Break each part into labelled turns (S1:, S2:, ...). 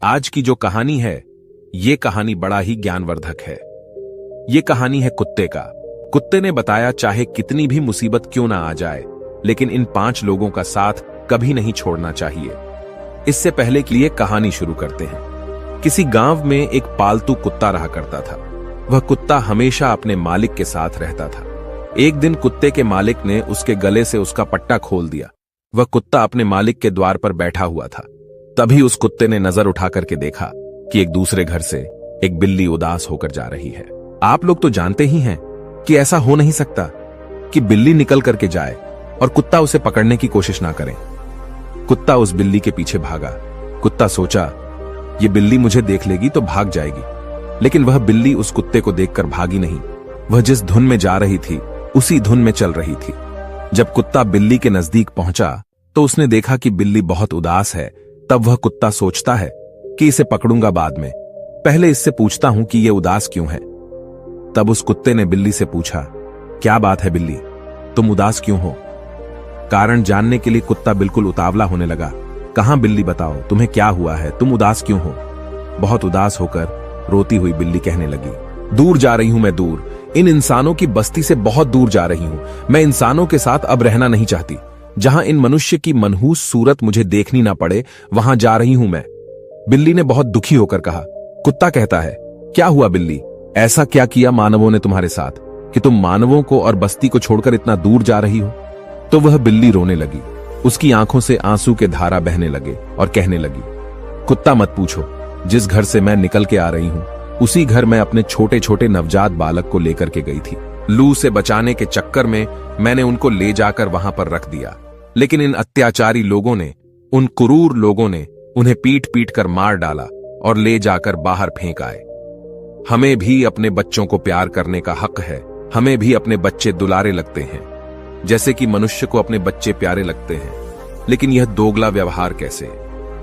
S1: आज की जो कहानी है, ये कहानी बड़ा ही ज्ञानवर्धक है। ये कहानी है कुत्ते का। कुत्ते ने बताया चाहे कितनी भी मुसीबत क्यों ना आ जाए, लेकिन इन 5 लोगों का साथ कभी नहीं छोड़ना चाहिए। इससे पहले कि ये कहानी शुरू करते हैं। किसी गांव में एक पालतू कुत्ता रहा करता था। वह कुत्ता हमेशा अपने मालिक के साथ रहता था। एक दिन कुत्ते के मालिक ने उसके गले से उसका पट्टा खोल दिया। वह कुत्ता अपने मालिक के द्वार पर बैठा हुआ था। तभी उस कुत्ते ने नजर उठा करके देखा कि एक दूसरे घर से एक बिल्ली उदास होकर जा रही है। आप लोग तो जानते ही हैं कि ऐसा हो नहीं सकता कि बिल्ली निकल करके जाए और कुत्ता उसे पकड़ने की कोशिश ना करे। कुत्ता उस बिल्ली के पीछे भागा। कुत्ता सोचा, ये बिल्ली मुझे देख लेगी तो भाग जाएगी, लेकिन वह बिल्ली उस कुत्ते को देखकर भागी नहीं। वह जिस धुन में जा रही थी उसी धुन में चल रही थी। जब कुत्ता बिल्ली के नजदीक पहुंचा तो उसने देखा कि बिल्ली बहुत उदास है। तब वह कुत्ता सोचता है कि इसे पकड़ूंगा बाद में, पहले इससे पूछता हूं कि ये उदास क्यों है। तब उस कुत्ते ने बिल्ली से पूछा, क्या बात है बिल्ली, तुम उदास क्यों हो? कारण जानने के लिए कुत्ता बिल्कुल उतावला होने लगा। कहां बिल्ली, बताओ तुम्हें क्या हुआ है, तुम उदास क्यों हो? बहुत उदास होकर रोती हुई बिल्ली कहने लगी, दूर जा रही हूं मैं, दूर, इन इंसानों की बस्ती से बहुत दूर जा रही हूं। मैं इंसानों के साथ अब रहना नहीं चाहती। जहां इन मनुष्य की मनहूस सूरत मुझे देखनी ना पड़े, वहां जा रही हूं मैं। बिल्ली ने बहुत दुखी होकर कहा। कुत्ता कहता है, क्या हुआ बिल्ली, ऐसा क्या किया मानवों ने तुम्हारे साथ कि तुम मानवों को और बस्ती को छोड़कर इतना दूर जा रही हो? तो वह बिल्ली रोने लगी। उसकी आंखों से आंसू के धारा बहने लगे और कहने लगी, कुत्ता मत पूछो, जिस घर से मैं निकल के आ रही हूं उसी घर में अपने छोटे छोटे नवजात बालक को लेकर के गई थी। लू से बचाने के चक्कर में मैंने उनको ले जाकर वहां पर रख दिया, लेकिन इन अत्याचारी लोगों ने, उन क्रूर लोगों ने उन्हें पीट पीट कर मार डाला और ले जाकर बाहर फेंक आए। हमें भी अपने बच्चों को प्यार करने का हक है। हमें भी अपने बच्चे दुलारे लगते हैं, जैसे कि मनुष्य को अपने बच्चे प्यारे लगते हैं। लेकिन यह दोगला व्यवहार कैसे?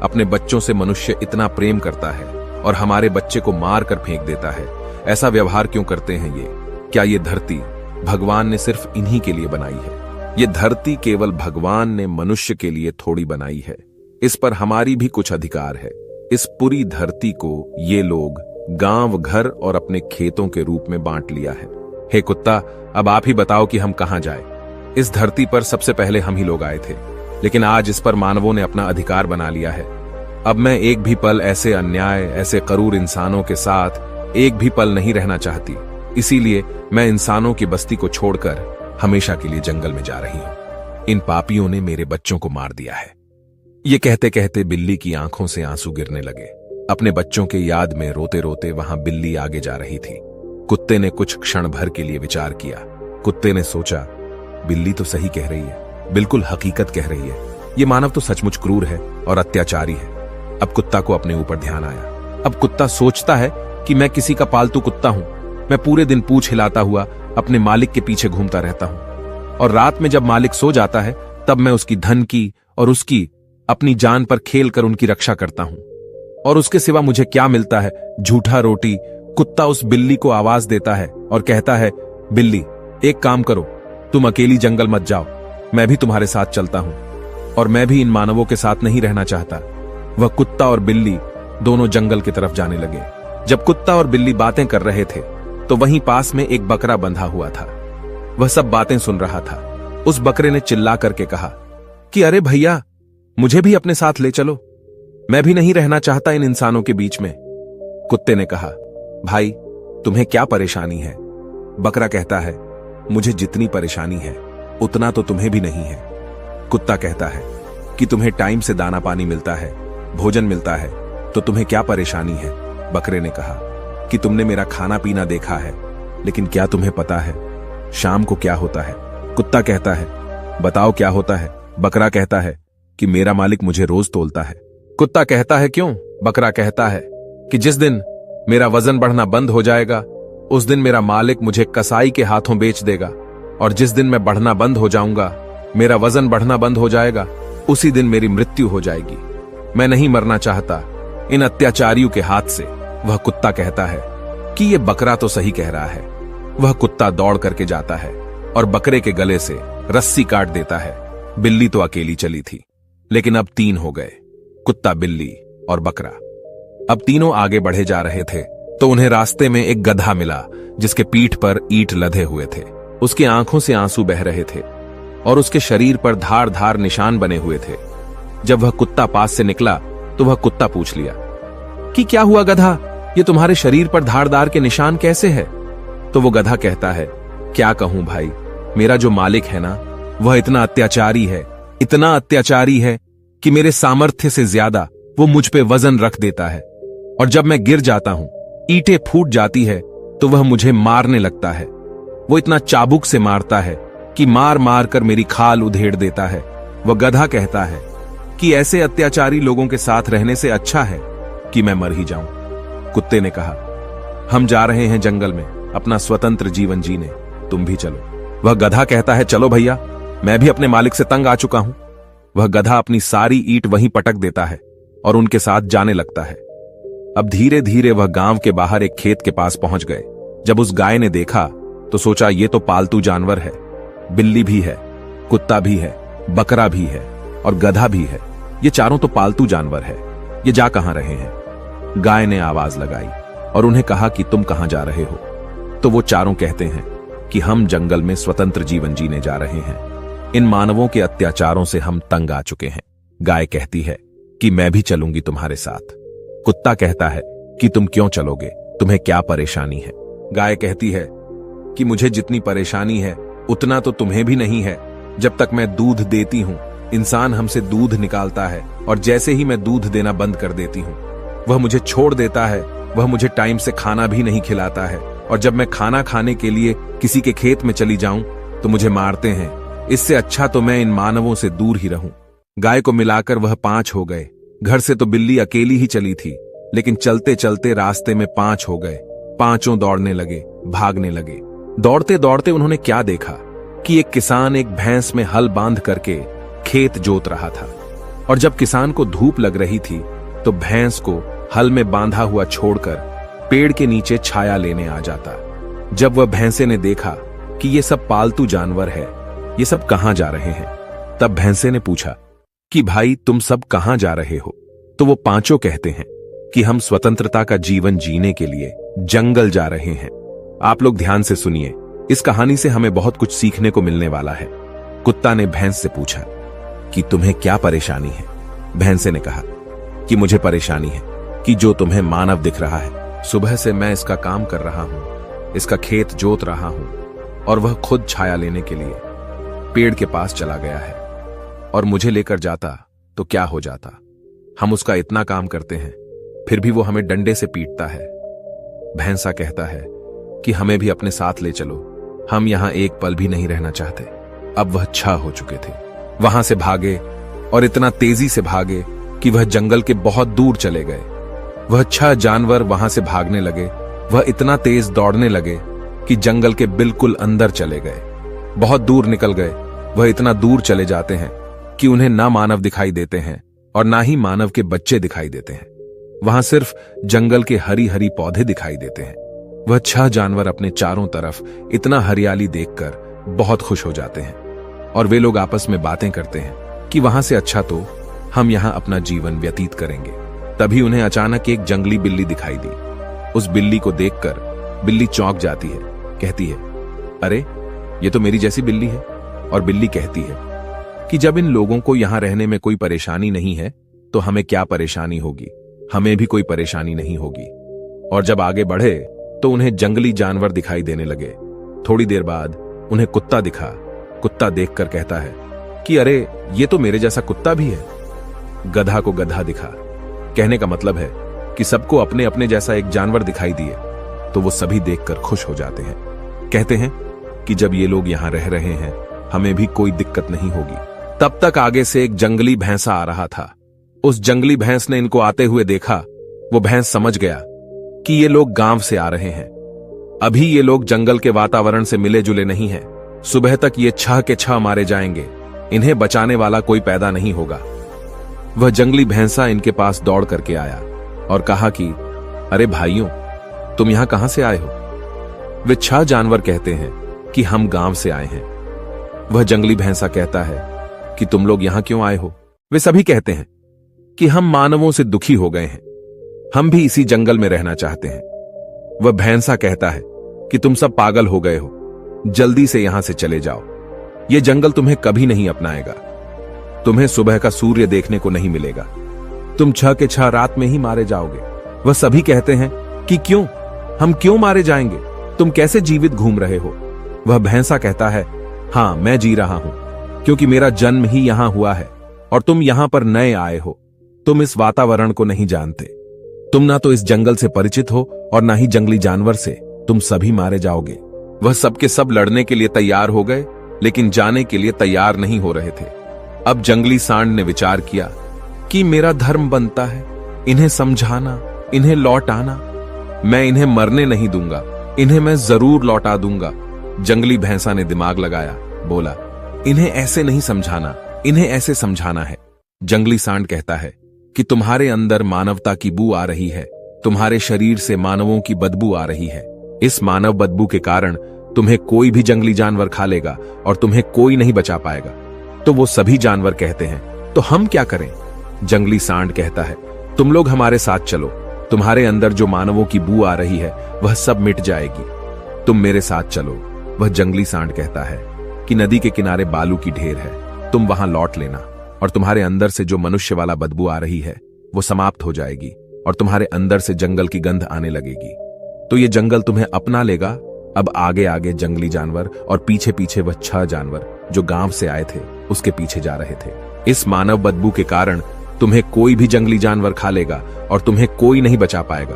S1: अपने बच्चों से मनुष्य इतना प्रेम करता है और हमारे बच्चे को मार कर फेंक देता है। ऐसा व्यवहार क्यों करते हैं ये? क्या ये धरती भगवान ने सिर्फ इन्हीं के लिए बनाई है? ये धरती केवल भगवान ने मनुष्य के लिए थोड़ी बनाई है। इस पर हमारी भी कुछ अधिकार है। इस पूरी धरती को ये लोग गांव, घर और अपने खेतों के रूप में बांट लिया है। हे कुत्ता, अब आप ही बताओ कि हम कहां जाएं? इस धरती पर सबसे पहले हम ही लोग आए थे, लेकिन आज इस पर मानवों ने अपना अधिकार बना लिया है। अब मैं एक भी पल ऐसे अन्याय, ऐसे क्रूर इंसानों के साथ एक भी पल नहीं रहना चाहती। इसीलिए मैं इंसानों की बस्ती को छोड़कर हमेशा के लिए जंगल में जा रही हूं। इन पापियों ने मेरे बच्चों को मार दिया है। ये कहते कहते बिल्ली की आंखों से आंसू गिरने लगे। अपने बच्चों के याद में रोते रोते वहां बिल्ली आगे जा रही थी। कुत्ते ने कुछ क्षण भर के लिए विचार किया। कुत्ते ने सोचा, बिल्ली तो सही कह रही है, बिल्कुल हकीकत कह रही है। ये मानव तो सचमुच क्रूर है और अत्याचारी है। अब कुत्ता को अपने ऊपर ध्यान आया। अब कुत्ता सोचता है कि मैं किसी का पालतू कुत्ता हूं। मैं पूरे दिन पूंछ हिलाता हुआ अपने मालिक के पीछे घूमता रहता हूं, और रात में जब मालिक सो जाता है तब मैं उसकी धन की और उसकी अपनी जान पर खेल कर उनकी रक्षा करता हूं। और उसके सिवा मुझे क्या मिलता है? झूठा रोटी। कुत्ता उस बिल्ली को आवाज देता है और कहता है, बिल्ली एक काम करो, तुम अकेली जंगल मत जाओ, मैं भी तुम्हारे साथ चलता हूं, और मैं भी इन मानवों के साथ नहीं रहना चाहता। वह कुत्ता और बिल्ली दोनों जंगल की तरफ जाने लगे। जब कुत्ता और बिल्ली बातें कर रहे थे तो वहीं पास में एक बकरा बंधा हुआ था। वह सब बातें सुन रहा था। उस बकरे ने चिल्ला करके कहा कि अरे भैया, मुझे भी अपने साथ ले चलो, मैं भी नहीं रहना चाहता इन इंसानों के बीच में। कुत्ते ने कहा, भाई तुम्हें क्या परेशानी है? बकरा कहता है, मुझे जितनी परेशानी है उतना तो तुम्हें भी नहीं है। कुत्ता कहता है कि तुम्हें टाइम से दाना पानी मिलता है, भोजन मिलता है, तो तुम्हें क्या परेशानी है? बकरे ने कहा कि तुमने मेरा खाना पीना देखा है, लेकिन क्या तुम्हें पता है शाम को क्या होता है? कुत्ता कहता है, बताओ क्या होता है? बकरा कहता है कि मेरा मालिक मुझे रोज तोलता है। कुत्ता कहता है, क्यों? बकरा कहता है कि जिस दिन मेरा वजन बढ़ना बंद हो जाएगा उस दिन मेरा मालिक मुझे कसाई के हाथों बेच देगा, और जिस दिन मैं बढ़ना बंद हो जाऊंगा, मेरा वजन बढ़ना बंद हो जाएगा, उसी दिन मेरी मृत्यु हो जाएगी। मैं नहीं मरना चाहता इन अत्याचारियों के हाथ से। वह कुत्ता कहता है कि यह बकरा तो सही कह रहा है। वह कुत्ता दौड़ करके जाता है और बकरे के गले से रस्सी काट देता है। बिल्ली तो अकेली चली थी, लेकिन अब 3 हो गए, कुत्ता, बिल्ली और बकरा। अब तीनों आगे बढ़े जा रहे थे तो उन्हें रास्ते में एक गधा मिला जिसके पीठ पर ईंट लदे हुए थे। उसकी आंखों से आंसू बह रहे थे और उसके शरीर पर धार धार निशान बने हुए थे। जब वह कुत्ता पास से निकला तो वह कुत्ता पूछ लिया कि क्या हुआ गधा, ये तुम्हारे शरीर पर धारदार के निशान कैसे है? तो वो गधा कहता है, क्या कहूं भाई, मेरा जो मालिक है ना वह इतना अत्याचारी है कि मेरे सामर्थ्य से ज्यादा वो मुझ पे वजन रख देता है और जब मैं गिर जाता हूं, ईंटें फूट जाती है तो वह मुझे मारने लगता है। वो इतना चाबुक से मारता है कि मार मार कर मेरी खाल उधेड़ देता है। वह गधा कहता है कि ऐसे अत्याचारी लोगों के साथ रहने से अच्छा है कि मैं मर ही जाऊं। कुत्ते ने कहा, हम जा रहे हैं जंगल में अपना स्वतंत्र जीवन जीने, तुम भी चलो। वह गधा कहता है, चलो भैया, मैं भी अपने मालिक से तंग आ चुका हूं। वह गधा अपनी सारी ईंट वहीं पटक देता है और उनके साथ जाने लगता है। अब धीरे धीरे वह गांव के बाहर एक खेत के पास पहुंच गए। जब उस गाय ने देखा तो सोचा ये तो पालतू जानवर है, बिल्ली भी है, कुत्ता भी है, बकरा भी है और गधा भी है, ये चारों तो पालतू जानवर है, ये जा कहां रहे हैं? गाय ने आवाज लगाई और उन्हें कहा कि तुम कहां जा रहे हो? तो वो चारों कहते हैं कि हम जंगल में स्वतंत्र जीवन जीने जा रहे हैं, इन मानवों के अत्याचारों से हम तंग आ चुके हैं। गाय कहती है कि मैं भी चलूंगी तुम्हारे साथ। कुत्ता कहता है कि तुम क्यों चलोगे, तुम्हें क्या परेशानी है? गाय कहती है कि मुझे जितनी परेशानी है उतना तो तुम्हें भी नहीं है। जब तक मैं दूध देती हूं, इंसान हमसे दूध निकालता है और जैसे ही मैं दूध देना बंद कर देती हूं, वह मुझे छोड़ देता है। वह मुझे टाइम से खाना भी नहीं खिलाता है और जब मैं खाना खाने के लिए किसी के खेत में चली जाऊं तो मुझे मारते हैं। इससे अच्छा तो मैं इन मानवों से दूर ही रहूं। गाय को मिलाकर वह 5 हो गए। घर से तो बिल्ली अकेली ही चली थी, लेकिन चलते चलते रास्ते में 5 हो गए। पांचों दौड़ने लगे, भागने लगे। दौड़ते दौड़ते उन्होंने क्या देखा कि एक किसान एक भैंस में हल बांध करके खेत जोत रहा था और जब किसान को धूप लग रही थी तो भैंस को हल में बांधा हुआ छोड़कर पेड़ के नीचे छाया लेने आ जाता। जब वह भैंसे ने देखा कि ये सब पालतू जानवर है, ये सब कहां जा रहे हैं, तब भैंसे ने पूछा कि भाई तुम सब कहां जा रहे हो? तो वो पांचों कहते हैं कि हम स्वतंत्रता का जीवन जीने के लिए जंगल जा रहे हैं। आप लोग ध्यान से सुनिए, इस कहानी से हमें बहुत कुछ सीखने को मिलने वाला है। कुत्ता ने भैंस से पूछा कि तुम्हें क्या परेशानी है? भैंसे ने कहा कि मुझे परेशानी है कि जो तुम्हें मानव दिख रहा है, सुबह से मैं इसका काम कर रहा हूं, इसका खेत जोत रहा हूं और वह खुद छाया लेने के लिए पेड़ के पास चला गया है और मुझे लेकर जाता तो क्या हो जाता। हम उसका इतना काम करते हैं फिर भी वो हमें डंडे से पीटता है। भैंसा कहता है कि हमें भी अपने साथ ले चलो, हम यहां एक पल भी नहीं रहना चाहते। अब वह 6 हो चुके थे। वहां से भागे और इतना तेजी से भागे कि वह जंगल के बहुत दूर चले गए। वह 6 जानवर वहां से भागने लगे। वह इतना तेज दौड़ने लगे कि जंगल के बिल्कुल अंदर चले गए। बहुत दूर निकल गए। वह इतना दूर चले जाते हैं कि उन्हें ना मानव दिखाई देते हैं और ना ही मानव के बच्चे दिखाई देते हैं। वहां सिर्फ जंगल के हरी हरी पौधे दिखाई देते हैं। वह 6 जानवर अपने चारों तरफ इतना हरियाली देखकर बहुत खुश हो जाते हैं और वे लोग आपस में बातें करते हैं कि वहां से अच्छा तो हम यहां अपना जीवन व्यतीत करेंगे। तभी उन्हें अचानक एक जंगली बिल्ली दिखाई दी। उस बिल्ली को देखकर बिल्ली चौंक जाती है, कहती है, अरे ये तो मेरी जैसी बिल्ली है। और बिल्ली कहती है कि जब इन लोगों को यहां रहने में कोई परेशानी नहीं है तो हमें क्या परेशानी होगी, हमें भी कोई परेशानी नहीं होगी। और जब आगे बढ़े तो उन्हें जंगली जानवर दिखाई देने लगे। थोड़ी देर बाद उन्हें कुत्ता दिखा। कुत्ता देखकर कहता है कि अरे ये तो मेरे जैसा कुत्ता भी है। गधा को गधा दिखा। कहने का मतलब है कि सबको अपने अपने जैसा एक जानवर दिखाई दिए तो वो सभी देखकर खुश हो जाते हैं। कहते हैं कि जब ये लोग यहां रह रहे हैं हमें भी कोई दिक्कत नहीं होगी। तब तक आगे से एक जंगली भैंसा आ रहा था। उस जंगली भैंस ने इनको आते हुए देखा। वो भैंस समझ गया कि ये लोग गांव से आ रहे हैं। अभी ये लोग जंगल के वातावरण से मिले जुले नहीं हैं। सुबह तक ये 6 के 6 मारे जाएंगे। इन्हें बचाने वाला कोई पैदा नहीं होगा। वह जंगली भैंसा इनके पास दौड़ करके आया और कहा कि अरे भाइयों, तुम यहां कहां से आए हो? वे 6 जानवर कहते हैं कि हम गांव से आए हैं। वह जंगली भैंसा कहता है कि तुम लोग यहां क्यों आए हो? वे सभी कहते हैं कि हम मानवों से दुखी हो गए हैं। हम भी इसी जंगल में रहना चाहते हैं। वह भैंसा कहता है कि तुम सब पागल हो गए हो, जल्दी से यहां से चले जाओ। यह जंगल तुम्हें कभी नहीं अपनाएगा। तुम्हें सुबह का सूर्य देखने को नहीं मिलेगा। तुम 6 के 6 रात में ही मारे जाओगे। वह सभी कहते हैं कि क्यों, हम क्यों मारे जाएंगे? तुम कैसे जीवित घूम रहे हो? वह भैंसा कहता है, हां, मैं जी रहा हूं, क्योंकि मेरा जन्म ही यहां हुआ है और तुम यहां पर नए आए हो। तुम इस वातावरण को नहीं जानते। तुम ना तो इस जंगल से परिचित हो और ना ही जंगली जानवर से। तुम सभी मारे जाओगे। वह सबके सब लड़ने के लिए तैयार हो गए, लेकिन जाने के लिए तैयार नहीं हो रहे थे। अब जंगली सांड ने विचार किया कि मेरा धर्म बनता है इन्हें समझाना, इन्हें लौटाना। मैं इन्हें मरने नहीं दूंगा, इन्हें मैं जरूर लौटा दूंगा। जंगली भैंसा ने दिमाग लगाया, बोला, इन्हें ऐसे नहीं समझाना, इन्हें ऐसे समझाना है। जंगली सांड कहता है कि तुम्हारे अंदर मानवता की बू आ रही है। तुम्हारे शरीर से मानवों की बदबू आ रही है। इस मानव बदबू के कारण तुम्हें कोई भी जंगली जानवर खा लेगा और तुम्हें कोई नहीं बचा पाएगा। तो वो सभी जानवर कहते हैं, तो हम क्या करें? जंगली सांड कहता है, तुम लोग हमारे साथ चलो। तुम्हारे अंदर जो मानवों की बू आ रही है वह सब मिट जाएगी। तुम मेरे साथ चलो। वह जंगली सांड कहता है कि नदी के किनारे बालू की ढेर है, तुम वहां लौट लेना और तुम्हारे अंदर से जो मनुष्य वाला बदबू आ रही है वो समाप्त हो जाएगी और तुम्हारे अंदर से जंगल की गंध आने लगेगी। तो ये जंगल तुम्हें अपना लेगा। अब आगे आगे जंगली जानवर और पीछे पीछे वह 6 जानवर जो गांव से आए थे उसके पीछे जा रहे थे। इस मानव बदबू के कारण तुम्हें कोई भी जंगली जानवर खा लेगा और तुम्हें कोई नहीं बचा पाएगा।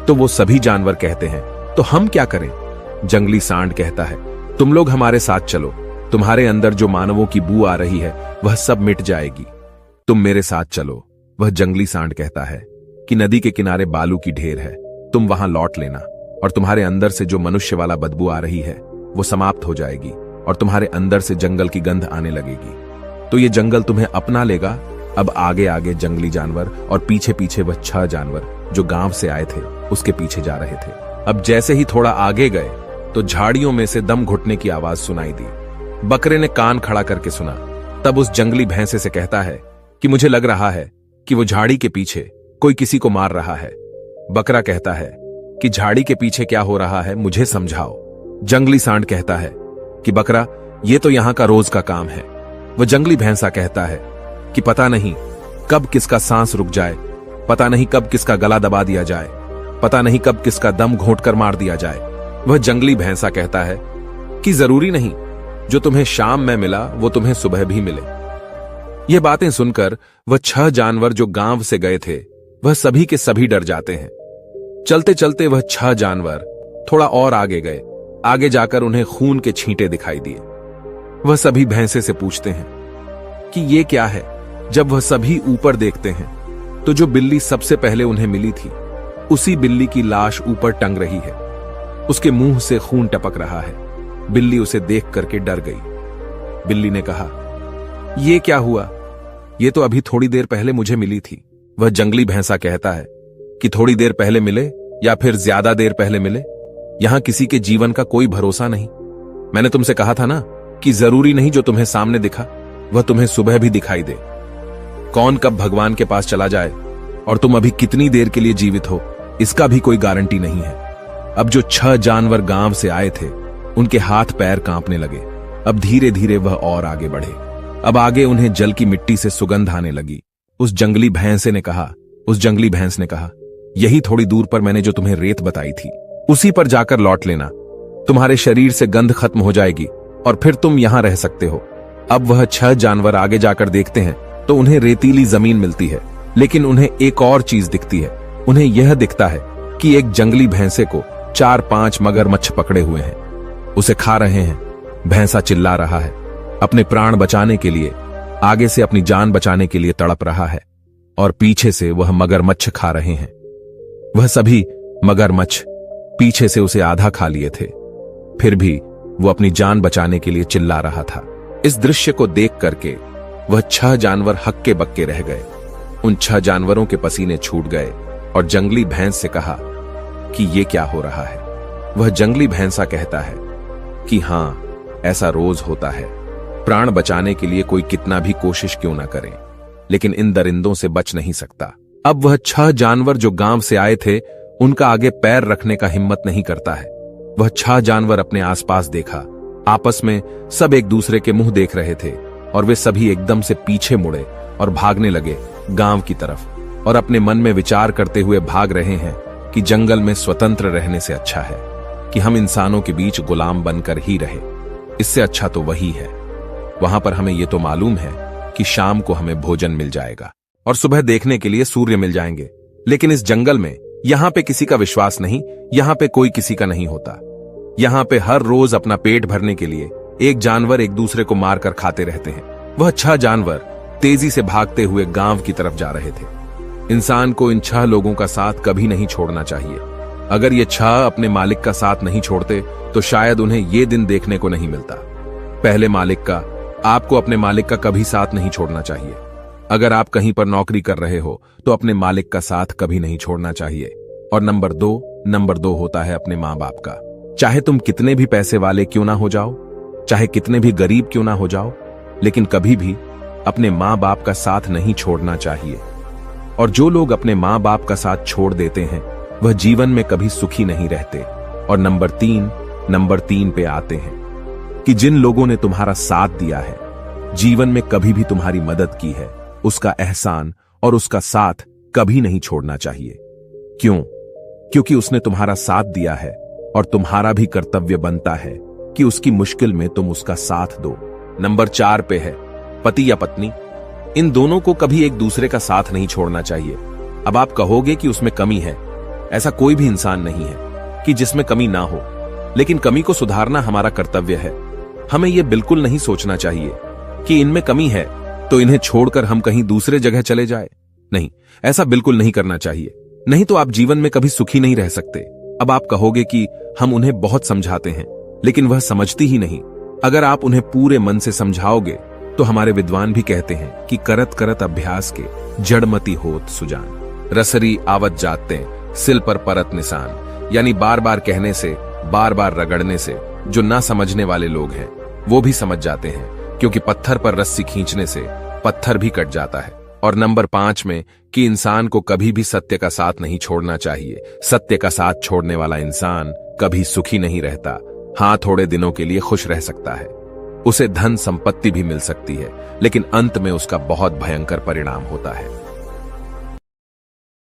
S1: तो वो सभी जानवर कहते हैं, तो हम क्या करें? जंगली सांड कहता है, तुम लोग हमारे साथ चलो। तुम्हारे अंदर जो मानवों की बू आ रही है वह सब मिट जाएगी। तुम मेरे साथ चलो। वह जंगली सांड कहता है कि नदी के किनारे बालू की ढेर है, तुम वहां लौट लेना और तुम्हारे अंदर से जो मनुष्य वाला बदबू आ रही है वो समाप्त हो जाएगी और तुम्हारे अंदर से जंगल की गंध आने लगेगी। तो ये जंगल तुम्हें अपना लेगा। अब आगे आगे जंगली जानवर और पीछे पीछे वह 6 जानवर जो गांव से आए थे उसके पीछे जा रहे थे। अब जैसे ही थोड़ा आगे गए तो झाड़ियों में से दम घुटने की आवाज सुनाई दी। बकरे ने कान खड़ा करके सुना। तब उस जंगली भैंसे से कहता है कि मुझे लग रहा है कि वो झाड़ी के पीछे कोई किसी को मार रहा है। बकरा कहता है कि झाड़ी के पीछे क्या हो रहा है, मुझे समझाओ। जंगली सांड कहता है कि बकरा, ये तो यहां का रोज का काम है। वह जंगली भैंसा कहता है कि पता नहीं कब किसका सांस रुक जाए, पता नहीं कब किसका गला दबा दिया जाए, पता नहीं कब किसका दम घोंट कर मार दिया जाए। वह जंगली भैंसा कहता है कि जरूरी नहीं, जो तुम्हें शाम में मिला वो तुम्हें सुबह भी मिले। ये बातें सुनकर वह 6 जानवर जो गांव से गए थे वह सभी के सभी डर जाते हैं। चलते चलते वह 6 जानवर थोड़ा और आगे गए। आगे जाकर उन्हें खून के छींटे दिखाई दिए। वह सभी भैंसे से पूछते हैं कि ये क्या है। जब वह सभी ऊपर देखते हैं तो जो बिल्ली सबसे पहले उन्हें मिली थी उसी बिल्ली की लाश ऊपर टंग रही है। उसके मुंह से खून टपक रहा है। बिल्ली उसे देख करके डर गई। बिल्ली ने कहा, ये क्या हुआ? ये तो अभी थोड़ी देर पहले मुझे मिली थी। वह जंगली भैंसा कहता है कि थोड़ी देर पहले मिले या फिर ज्यादा देर पहले मिले, यहां किसी के जीवन का कोई भरोसा नहीं। मैंने तुमसे कहा था ना कि जरूरी नहीं जो तुम्हें सामने दिखा वह तुम्हें सुबह भी दिखाई दे। कौन कब भगवान के पास चला जाए और तुम अभी कितनी देर के लिए जीवित हो इसका भी कोई गारंटी नहीं है। अब जो 6 जानवर गांव से आए थे उनके हाथ पैर कांपने लगे। अब धीरे धीरे वह और आगे बढ़े। अब आगे उन्हें जल की मिट्टी से सुगंध आने लगी। उस जंगली भैंस ने कहा, यही थोड़ी दूर पर मैंने जो तुम्हें रेत बताई थी उसी पर जाकर लौट लेना। तुम्हारे शरीर से गंध खत्म हो जाएगी और फिर तुम यहां रह सकते हो। अब वह 6 जानवर आगे जाकर देखते हैं तो उन्हें रेतीली जमीन मिलती है, लेकिन उन्हें एक और चीज दिखती है। उन्हें यह दिखता है कि एक जंगली भैंसे को 4-5 मगरमच्छ पकड़े हुए हैं, उसे खा रहे हैं। भैंसा चिल्ला रहा है, अपने प्राण बचाने के लिए, आगे से अपनी जान बचाने के लिए तड़प रहा है और पीछे से वह मगरमच्छ खा रहे हैं। वह सभी मगरमच्छ पीछे से उसे आधा खा लिए थे, फिर भी वो अपनी जान बचाने के लिए चिल्ला रहा था। इस दृश्य को देख करके वह 6 जानवर हक्के बक्के रह गए। उन 6 जानवरों के पसीने छूट गए और जंगली भैंस से कहा कि ये क्या हो रहा है। वह जंगली भैंसा कहता है कि हां, ऐसा रोज होता है। प्राण बचाने के लिए कोई कितना भी कोशिश क्यों ना करे, लेकिन इन दरिंदों से बच नहीं सकता। अब वह 6 जानवर जो गांव से आए थे उनका आगे पैर रखने का हिम्मत नहीं करता है। वह 6 जानवर अपने आसपास देखा। आपस में सब एक दूसरे के मुंह देख रहे थे और वे सभी एकदम से पीछे मुड़े और भागने लगे गांव की तरफ, और अपने मन में विचार करते हुए भाग रहे हैं कि जंगल में स्वतंत्र रहने से अच्छा है कि हम इंसानों के बीच गुलाम बनकर ही रहे। इससे अच्छा तो वही है। वहां पर हमें यह तो मालूम है कि शाम को हमें भोजन मिल जाएगा और सुबह देखने के लिए सूर्य मिल जाएंगे, लेकिन इस जंगल में यहां पे किसी का विश्वास नहीं, यहां पे कोई किसी का नहीं होता। यहां पे हर रोज अपना पेट भरने के लिए एक जानवर एक दूसरे को मारकर खाते रहते हैं। वह 6 जानवर तेजी से भागते हुए गांव की तरफ जा रहे थे। इंसान को इन 6 लोगों का साथ कभी नहीं छोड़ना चाहिए। अगर ये 6 अपने मालिक का साथ नहीं छोड़ते तो शायद उन्हें ये दिन देखने को नहीं मिलता। पहले मालिक का, आपको अपने मालिक का कभी साथ नहीं छोड़ना चाहिए। अगर आप कहीं पर नौकरी कर रहे हो तो अपने मालिक का साथ कभी नहीं छोड़ना चाहिए। और नंबर दो होता है अपने मां बाप का। चाहे तुम कितने भी पैसे वाले क्यों ना हो जाओ, चाहे कितने भी गरीब क्यों ना हो जाओ, लेकिन कभी भी अपने मां बाप का साथ नहीं छोड़ना चाहिए। और जो लोग अपने मां बाप का साथ छोड़ देते हैं वह जीवन में कभी सुखी नहीं रहते। और नंबर 3 पे आते हैं कि जिन लोगों ने तुम्हारा साथ दिया है, जीवन में कभी भी तुम्हारी मदद की है, उसका एहसान और उसका साथ कभी नहीं छोड़ना चाहिए। क्यों? क्योंकि उसने तुम्हारा साथ दिया है और तुम्हारा भी कर्तव्य बनता है कि उसकी मुश्किल में तुम उसका साथ दो। नंबर 4 पे है पति या पत्नी। इन दोनों को कभी एक दूसरे का साथ नहीं छोड़ना चाहिए। अब आप कहोगे कि उसमें कमी है। ऐसा कोई भी इंसान नहीं है कि जिसमें कमी ना हो, लेकिन कमी को सुधारना हमारा कर्तव्य है। हमें यह बिल्कुल नहीं सोचना चाहिए कि इनमें कमी है तो इन्हें छोड़कर हम कहीं दूसरे जगह चले जाए। नहीं, ऐसा बिल्कुल नहीं करना चाहिए। नहीं तो आप जीवन में कभी सुखी नहीं रह सकते। अब आप कहोगे कि हम उन्हें बहुत समझाते हैं, लेकिन वह समझती ही नहीं। अगर आप उन्हें पूरे मन से समझाओगे तो हमारे विद्वान भी कहते हैं कि करत करत अभ्यास के जड़मती होत सुजान। रसरी आवत जाते सिल पर परत निशान। यानी बार बार कहने से, बार बार रगड़ने से जो ना समझने वाले लोग हैं वो भी समझ जाते हैं, क्योंकि पत्थर पर रस्सी खींचने से पत्थर भी कट जाता है। और नंबर 5 में कि इंसान को कभी भी सत्य का साथ नहीं छोड़ना चाहिए। सत्य का साथ छोड़ने वाला इंसान कभी सुखी नहीं रहता। हाँ, थोड़े दिनों के लिए खुश रह सकता है, उसे धन संपत्ति भी मिल सकती है, लेकिन अंत में उसका बहुत भयंकर परिणाम होता है।